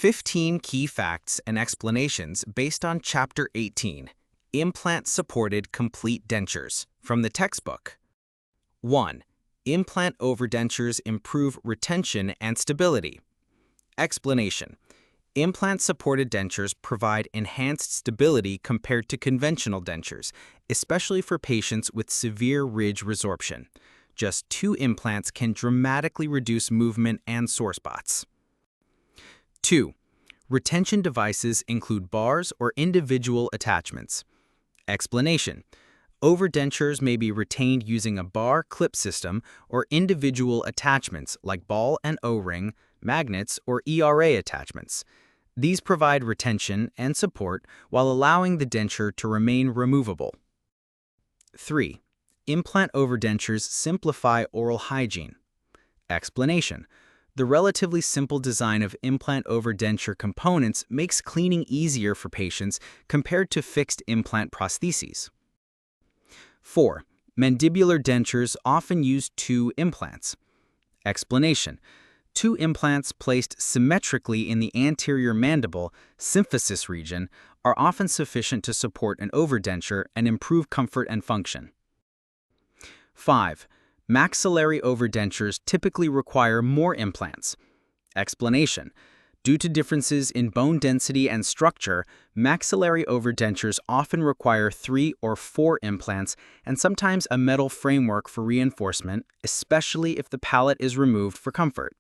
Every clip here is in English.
15 key facts and explanations based on Chapter 18, Implant Supported Complete Dentures, from the textbook. 1. Implant overdentures improve retention and stability. Explanation. Implant-supported dentures provide enhanced stability compared to conventional dentures, especially for patients with severe ridge resorption. Just 2 implants can dramatically reduce movement and sore spots. 2. Retention devices include bars or individual attachments. Explanation. Overdentures may be retained using a bar clip system or individual attachments like ball and O-ring, magnets, or ERA attachments. These provide retention and support while allowing the denture to remain removable. 3. Implant overdentures simplify oral hygiene. Explanation. The relatively simple design of implant overdenture components makes cleaning easier for patients compared to fixed implant prostheses. 4. Mandibular dentures often use 2 implants. Explanation. 2 implants placed symmetrically in the anterior mandible symphysis region are often sufficient to support an overdenture and improve comfort and function. 5. Maxillary overdentures typically require more implants. Explanation. Due to differences in bone density and structure, maxillary overdentures often require 3 or 4 implants and sometimes a metal framework for reinforcement, especially if the palate is removed for comfort.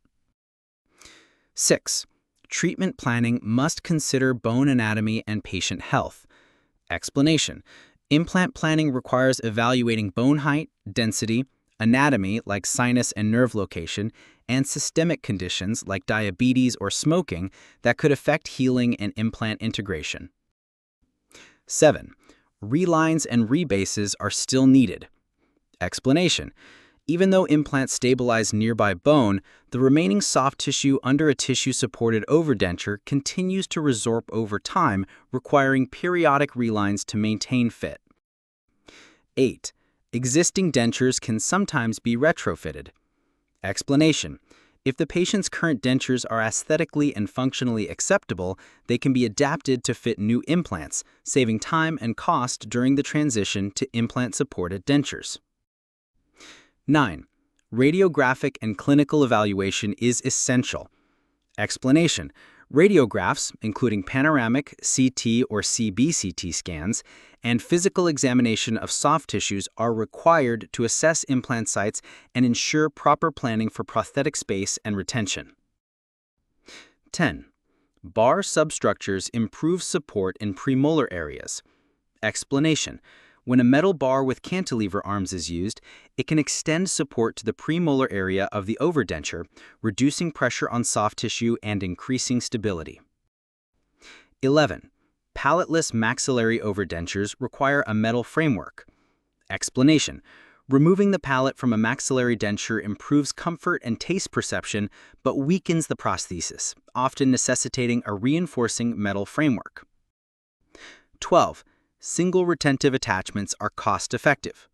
6. Treatment planning must consider bone anatomy and patient health. Explanation. Implant planning requires evaluating bone height, density, anatomy like sinus and nerve location, and systemic conditions like diabetes or smoking that could affect healing and implant integration. 7. Relines and rebases are still needed. Explanation. Even though implants stabilize nearby bone, the remaining soft tissue under a tissue-supported overdenture continues to resorb over time, requiring periodic relines to maintain fit. 8. Existing dentures can sometimes be retrofitted. Explanation. If the patient's current dentures are aesthetically and functionally acceptable, they can be adapted to fit new implants, saving time and cost during the transition to implant-supported dentures. 9. Radiographic and clinical evaluation is essential. Explanation. Radiographs, including panoramic, CT or CBCT scans, and physical examination of soft tissues are required to assess implant sites and ensure proper planning for prosthetic space and retention. 10. Bar substructures improve support in premolar areas. Explanation. When a metal bar with cantilever arms is used, it can extend support to the premolar area of the overdenture, reducing pressure on soft tissue and increasing stability. 11. Palateless maxillary overdentures require a metal framework. Explanation. Removing the palate from a maxillary denture improves comfort and taste perception but weakens the prosthesis, often necessitating a reinforcing metal framework. 12. Single retentive attachments are cost-effective.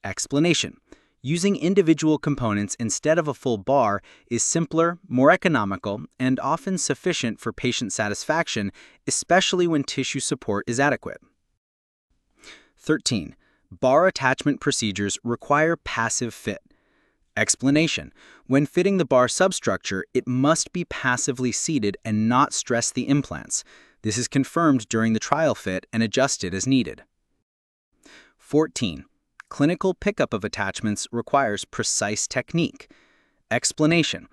Explanation. Using individual components instead of a full bar is simpler, more economical, and often sufficient for patient satisfaction, especially when tissue support is adequate. 13. Bar attachment procedures require passive fit. Explanation. When fitting the bar substructure, it must be passively seated and not stress the implants. This is confirmed during the trial fit and adjusted as needed. 14. Clinical pickup of attachments requires precise technique. Explanation.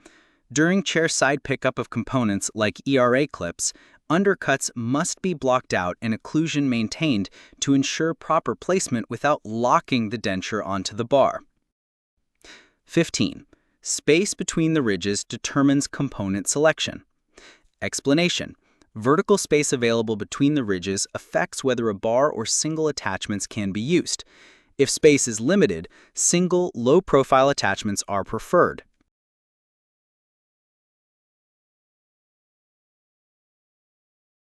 During chair-side pickup of components like ERA clips, undercuts must be blocked out and occlusion maintained to ensure proper placement without locking the denture onto the bar. 15. Space between the ridges determines component selection. Explanation. Vertical space available between the ridges affects whether a bar or single attachments can be used. If space is limited, single, low-profile attachments are preferred.